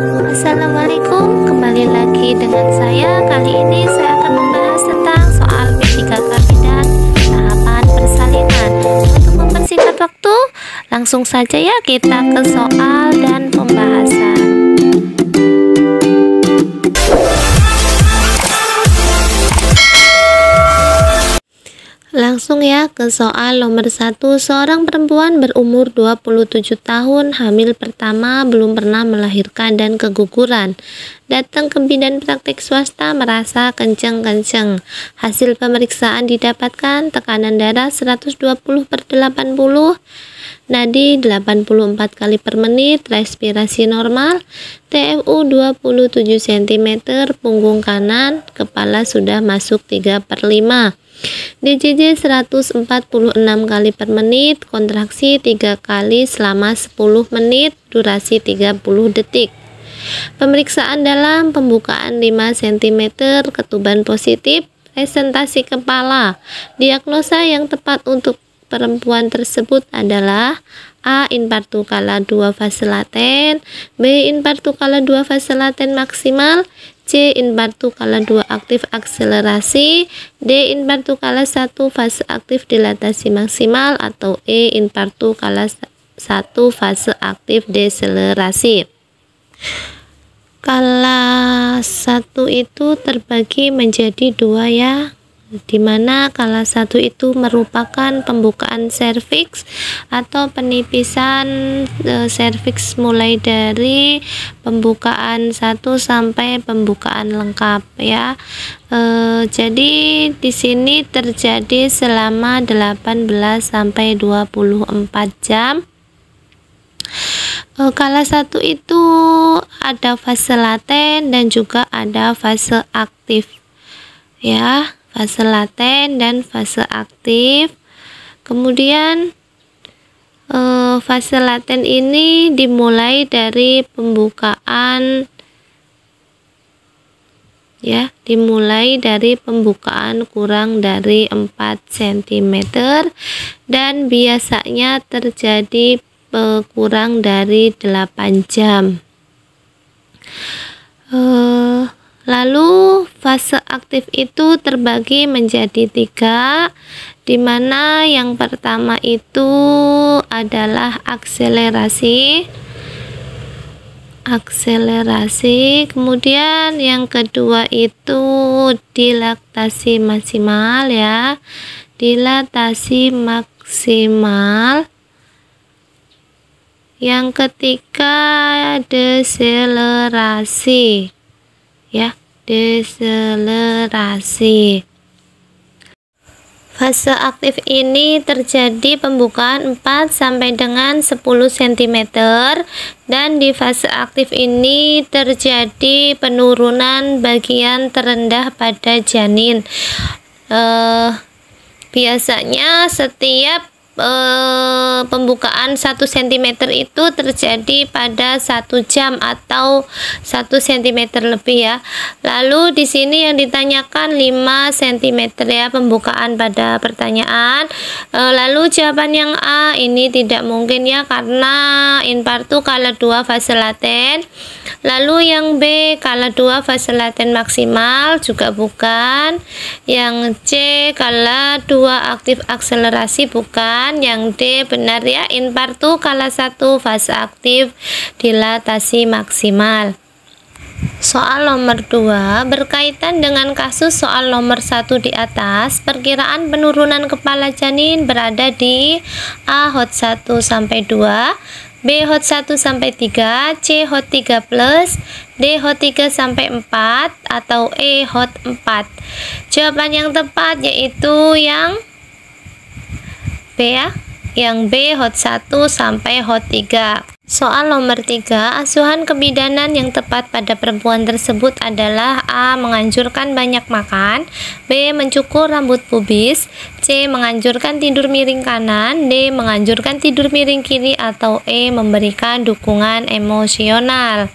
Assalamualaikum, kembali lagi dengan saya. Kali ini saya akan membahas tentang soal B3 kandidat tahapan persalinan. Untuk mempersingkat waktu, langsung saja ya kita ke soal dan pembahasan. Langsung ya ke soal nomor 1. Seorang perempuan berumur 27 tahun, hamil pertama, belum pernah melahirkan dan keguguran. Datang ke bidan praktik swasta, merasa kenceng-kenceng. Hasil pemeriksaan didapatkan tekanan darah 120/80, nadi 84 kali per menit, respirasi normal, TFU 27 cm, punggung kanan, kepala sudah masuk 3/5. DJJ 146 kali per menit, kontraksi 3 kali selama 10 menit, durasi 30 detik. Pemeriksaan dalam pembukaan 5 cm, ketuban positif, presentasi kepala. Diagnosa yang tepat untuk perempuan tersebut adalah A. Infartu skala 2 fase laten, B. Infartu skala 2 fase laten maksimal, C. Infartu skala 2 aktif akselerasi, D. Infartu skala 1 fase aktif dilatasi maksimal, atau E. Infartu skala 1 fase aktif deselerasi. Skala 1 itu terbagi menjadi 2 ya, dimana skala 1 itu merupakan pembukaan serviks atau penipisan serviks mulai dari pembukaan 1 sampai pembukaan lengkap ya. Jadi di sini terjadi selama 18 sampai 24 jam. Skala 1 itu ada fase laten dan juga ada fase aktif ya, fase laten dan fase aktif. Kemudian fase laten ini dimulai dari pembukaan ya, dimulai dari pembukaan kurang dari 4 cm dan biasanya terjadi kurang dari 8 jam. Lalu fase aktif itu terbagi menjadi 3, di mana yang pertama itu adalah akselerasi, kemudian yang kedua itu dilatasi maksimal ya, dilatasi maksimal. Yang ketiga deselerasi ya, deselerasi. Fase aktif ini terjadi pembukaan 4 sampai dengan 10 cm dan di fase aktif ini terjadi penurunan bagian terendah pada janin. Biasanya setiap pembukaan 1 cm itu terjadi pada 1 jam atau 1 cm lebih ya. Lalu di sini yang ditanyakan 5 cm ya pembukaan pada pertanyaan. Lalu jawaban yang A ini tidak mungkin ya, karena infartu skala 2 fase laten. Lalu yang B skala 2 fase laten maksimal juga bukan. Yang C skala 2 aktif akselerasi bukan. Yang D benar ya, infartu skala 1 fase aktif dilatasi maksimal. Soal nomor 2 berkaitan dengan kasus soal nomor 1 di atas. Perkiraan penurunan kepala janin berada di A. Hot 1 sampai 2, B. Hot 1 sampai 3, C. Hot 3 plus, D. Hot 3 sampai 4, atau E. Hot 4. Jawaban yang tepat yaitu yang B ya, yang B. Hot 1 sampai Hot 3. Soal nomor 3, asuhan kebidanan yang tepat pada perempuan tersebut adalah A. Menganjurkan banyak makan, B. Mencukur rambut pubis, C. Menganjurkan tidur miring kanan, D. Menganjurkan tidur miring kiri, atau E. Memberikan dukungan emosional.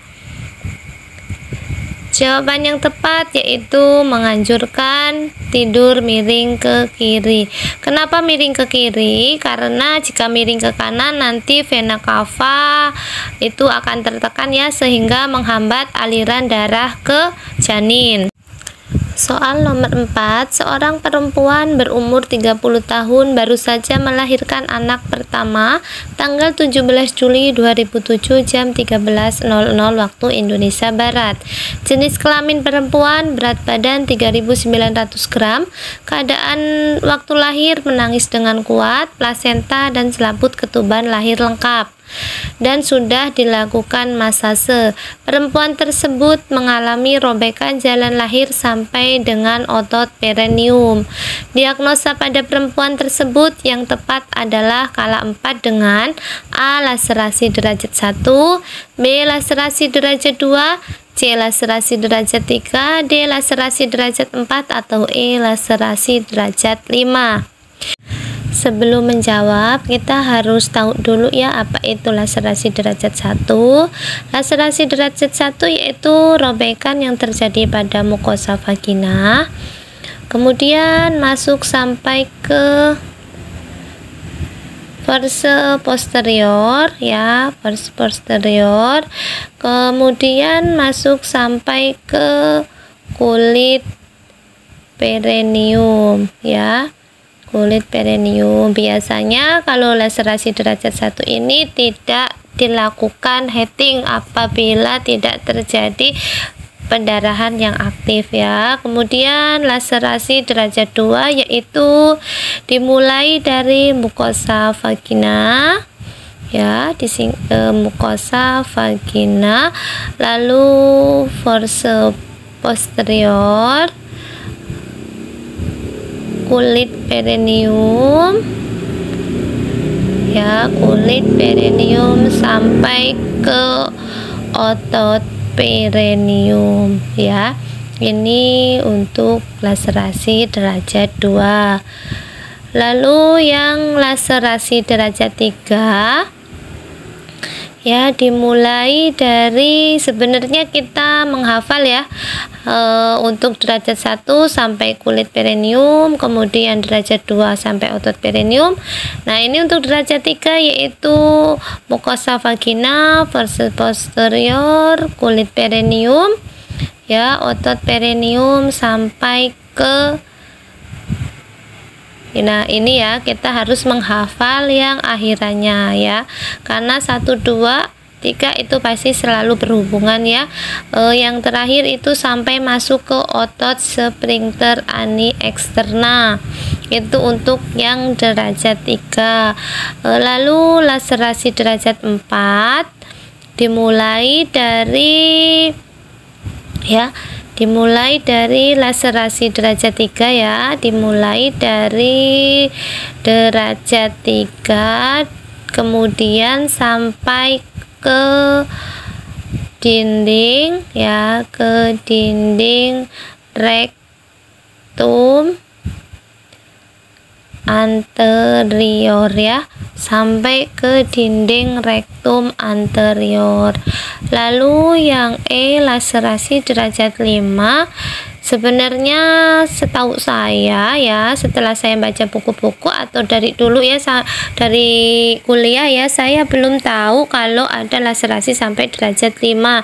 Jawaban yang tepat yaitu menganjurkan tidur miring ke kiri. Kenapa miring ke kiri? Karena jika miring ke kanan nanti vena cava itu akan tertekan ya, sehingga menghambat aliran darah ke janin. Soal nomor 4, seorang perempuan berumur 30 tahun baru saja melahirkan anak pertama tanggal 17 Juli 2007 jam 13.00 waktu Indonesia Barat. Jenis kelamin perempuan, berat badan 3.900 gram, keadaan waktu lahir menangis dengan kuat, plasenta dan selaput ketuban lahir lengkap, dan sudah dilakukan masase. Perempuan tersebut mengalami robekan jalan lahir sampai dengan otot perineum. Diagnosa pada perempuan tersebut yang tepat adalah kala 4 dengan A. Laserasi derajat 1, B. Laserasi derajat 2, C. Laserasi derajat 3, D. Laserasi derajat 4, atau E. Laserasi derajat 5. Sebelum menjawab, kita harus tahu dulu ya apa itu laserasi derajat 1. Laserasi derajat 1 yaitu robekan yang terjadi pada mukosa vagina, kemudian masuk sampai ke verse posterior ya, verse posterior, kemudian masuk sampai ke kulit perineum ya, kulit perineum. Biasanya kalau laserasi derajat 1 ini tidak dilakukan heading apabila tidak terjadi pendarahan yang aktif ya. Kemudian laserasi derajat 2 yaitu dimulai dari mukosa vagina ya, mukosa vagina, lalu verse posterior, kulit perineum ya, kulit perineum sampai ke otot perineum ya. Ini untuk laserasi derajat 2. Lalu yang laserasi derajat 3 ya, dimulai dari, sebenarnya kita menghafal ya, untuk derajat 1 sampai kulit perineum, kemudian derajat 2 sampai otot perineum. Nah, ini untuk derajat 3 yaitu mukosa vagina, verse posterior, kulit perineum ya, otot perineum sampai ke, nah ini ya, kita harus menghafal yang akhirannya ya, karena 1, 2, 3 itu pasti selalu berhubungan ya. Yang terakhir itu sampai masuk ke otot sphincter ani eksterna, itu untuk yang derajat 3. Lalu laserasi derajat 4 dimulai dari ya, dimulai dari laserasi derajat 3 ya, dimulai dari derajat 3 kemudian sampai ke dinding ya, ke dinding rektum anterior ya, sampai ke dinding rektum anterior. Lalu yang E, laserasi derajat 5, sebenarnya setahu saya ya, setelah saya baca buku-buku atau dari dulu ya, dari kuliah ya, saya belum tahu kalau ada laserasi sampai derajat 5.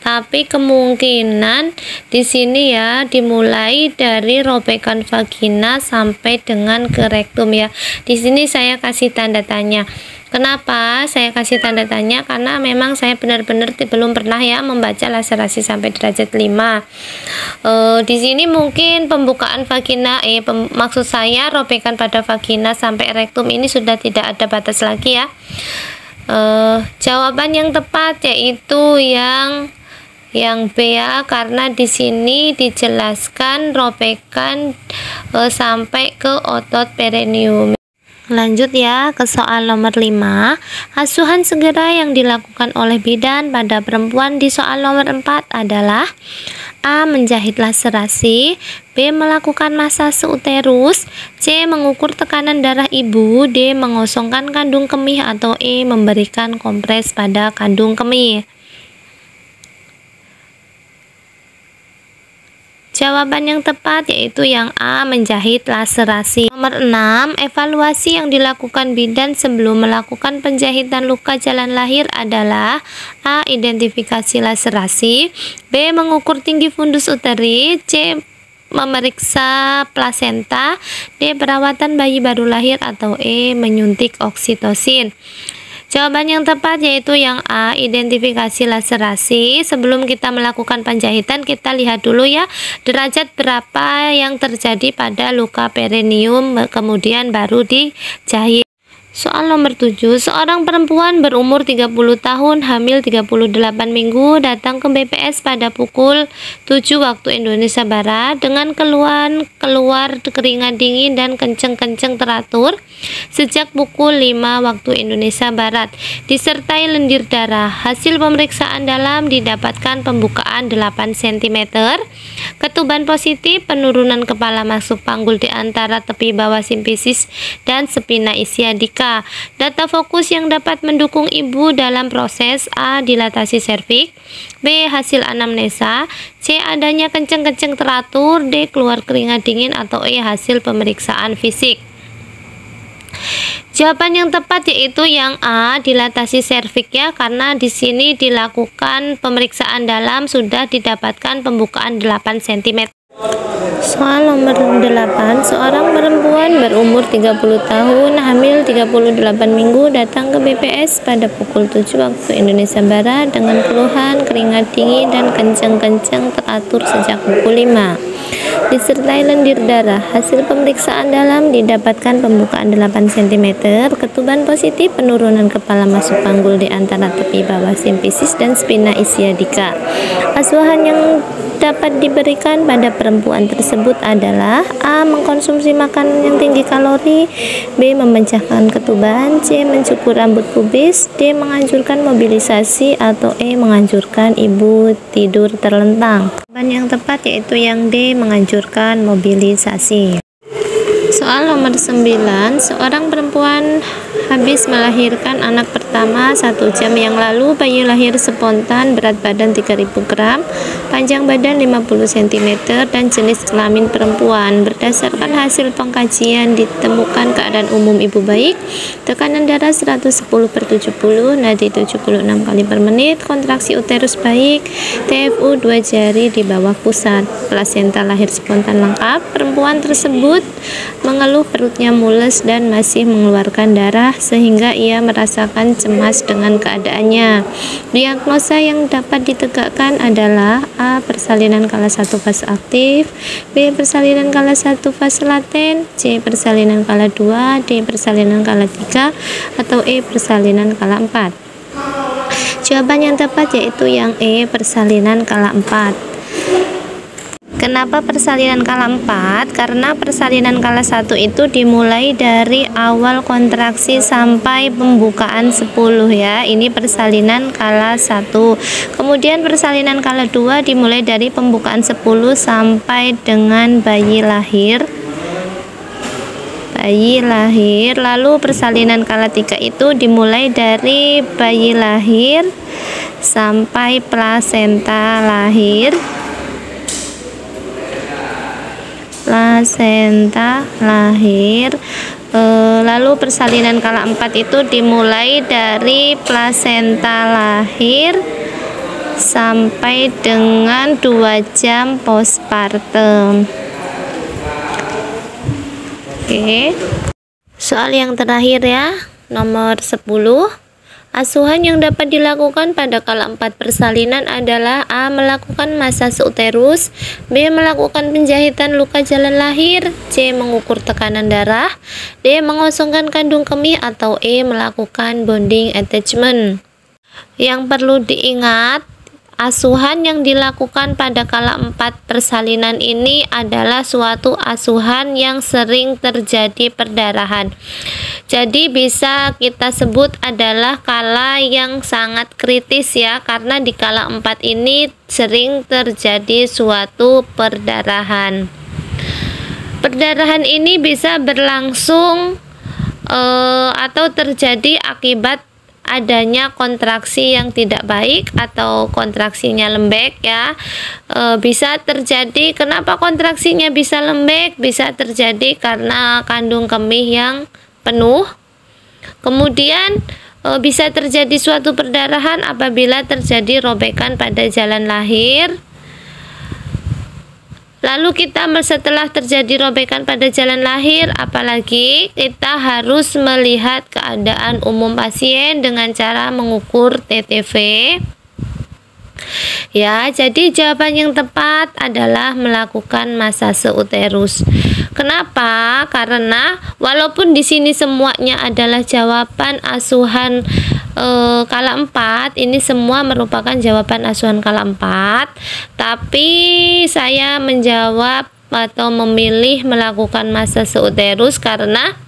Tapi kemungkinan di sini ya, dimulai dari robekan vagina sampai dengan ke rektum ya. Di sini saya kasih tanda tanya. Kenapa saya kasih tanda tanya? Karena memang saya benar-benar belum pernah ya membaca laserasi sampai derajat 5. Di sini mungkin pembukaan vagina, maksud saya robekan pada vagina sampai rektum ini sudah tidak ada batas lagi ya. Jawaban yang tepat yaitu yang B ya, karena di sini dijelaskan robekan sampai ke otot perineum. Lanjut ya ke soal nomor 5. Asuhan segera yang dilakukan oleh bidan pada perempuan di soal nomor 4 adalah A. Menjahit laserasi, B. Melakukan masase uterus, C. Mengukur tekanan darah ibu, D. Mengosongkan kandung kemih, atau E. Memberikan kompres pada kandung kemih. Jawaban yang tepat yaitu yang A, menjahit laserasi. Nomor 6, evaluasi yang dilakukan bidan sebelum melakukan penjahitan luka jalan lahir adalah A, identifikasi laserasi, B, mengukur tinggi fundus uteri, C, memeriksa plasenta, D, perawatan bayi baru lahir, atau E, menyuntik oksitosin. Jawaban yang tepat yaitu yang A, identifikasi laserasi. Sebelum kita melakukan penjahitan, kita lihat dulu ya derajat berapa yang terjadi pada luka perineum, kemudian baru dijahit. Soal nomor 7, seorang perempuan berumur 30 tahun, hamil 38 minggu, datang ke BPS pada pukul 7 waktu Indonesia Barat dengan keluar keringat dingin dan kenceng-kenceng teratur sejak pukul 5 waktu Indonesia Barat, disertai lendir darah. Hasil pemeriksaan dalam didapatkan pembukaan 8 cm, ketuban positif, penurunan kepala masuk panggul di antara tepi bawah simfisis dan spina ischiadica. Data fokus yang dapat mendukung ibu dalam proses: A, dilatasi serviks, B, hasil anamnesa, C, adanya kenceng-kenceng teratur, D, keluar keringat dingin, atau E, hasil pemeriksaan fisik. Jawaban yang tepat yaitu yang A, dilatasi serviks ya, karena di sini dilakukan pemeriksaan dalam sudah didapatkan pembukaan 8 cm. Soal nomor 8, seorang perempuan berumur 30 tahun, hamil 38 minggu, datang ke BPS pada pukul 7 waktu Indonesia Barat dengan keluhan keringat dingin dan kenceng-kenceng teratur sejak pukul 5, disertai lendir darah. Hasil pemeriksaan dalam didapatkan pembukaan 8 cm, ketuban positif, penurunan kepala masuk panggul di antara tepi bawah simfisis dan spina ischiadica. Asuhan yang dapat diberikan pada perempuan tersebut adalah A, mengkonsumsi makanan yang tinggi kalori, B, memecahkan ketuban, C, mencukur rambut pubis, D, menganjurkan mobilisasi, atau E, menganjurkan ibu tidur terlentang. Jawaban yang tepat yaitu yang D, menganjurkan mobilisasi. Soal nomor 9, seorang perempuan habis melahirkan anak pertama 1 jam yang lalu. Bayi lahir spontan, berat badan 3000 gram, panjang badan 50 cm, dan jenis kelamin perempuan. Berdasarkan hasil pengkajian ditemukan keadaan umum ibu baik, tekanan darah 110/70, nadi 76 kali per menit, kontraksi uterus baik, TFU 2 jari di bawah pusat, plasenta lahir spontan lengkap. Perempuan tersebut mengeluh perutnya mules dan masih mengeluarkan darah sehingga ia merasakan cemas dengan keadaannya. Diagnosa yang dapat ditegakkan adalah A, persalinan kala 1 fase aktif, B, persalinan kala 1 fase laten, C, persalinan kala 2, D, persalinan kala 3, atau E, persalinan kala 4. Jawaban yang tepat yaitu yang E, persalinan kala 4. Kenapa persalinan kala 4? Karena persalinan kala 1 itu dimulai dari awal kontraksi sampai pembukaan 10 ya. Ini persalinan kala 1. Kemudian persalinan kala 2 dimulai dari pembukaan 10 sampai dengan bayi lahir. Lalu persalinan kala 3 itu dimulai dari bayi lahir sampai plasenta lahir. Lalu persalinan kala 4 itu dimulai dari plasenta lahir sampai dengan 2 jam postpartum. Oke. Soal yang terakhir ya, nomor 10. Asuhan yang dapat dilakukan pada kala 4 persalinan adalah A, melakukan masase uterus, B, melakukan penjahitan luka jalan lahir, C, mengukur tekanan darah, D, mengosongkan kandung kemih, atau E, melakukan bonding attachment. Yang perlu diingat, asuhan yang dilakukan pada kala 4 persalinan ini adalah suatu asuhan yang sering terjadi perdarahan. Jadi bisa kita sebut adalah kala yang sangat kritis ya, karena di kala 4 ini sering terjadi suatu perdarahan. Perdarahan ini bisa berlangsung atau terjadi akibat adanya kontraksi yang tidak baik atau kontraksinya lembek ya. Bisa terjadi, kenapa kontraksinya bisa lembek? Bisa terjadi karena kandung kemih yang penuh. Kemudian bisa terjadi suatu perdarahan apabila terjadi robekan pada jalan lahir. Lalu kita setelah terjadi robekan pada jalan lahir, apalagi kita harus melihat keadaan umum pasien dengan cara mengukur TTV. Ya, jadi jawaban yang tepat adalah melakukan masase uterus. Kenapa? Karena walaupun di sini semuanya adalah jawaban asuhan kala 4, ini semua merupakan jawaban asuhan kala 4, tapi saya menjawab atau memilih melakukan masase uterus karena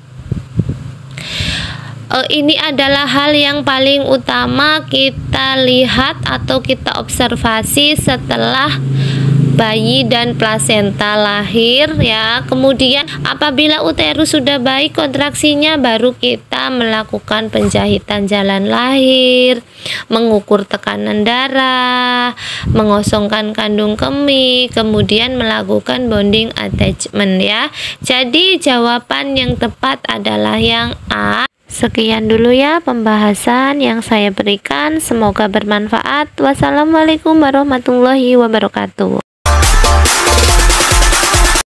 ini adalah hal yang paling utama kita lihat atau kita observasi setelah bayi dan plasenta lahir ya. Kemudian apabila uterus sudah baik kontraksinya, baru kita melakukan penjahitan jalan lahir, mengukur tekanan darah, mengosongkan kandung kemih, kemudian melakukan bonding attachment ya. Jadi jawaban yang tepat adalah yang A. Sekian dulu ya pembahasan yang saya berikan, semoga bermanfaat. Wassalamualaikum warahmatullahi wabarakatuh.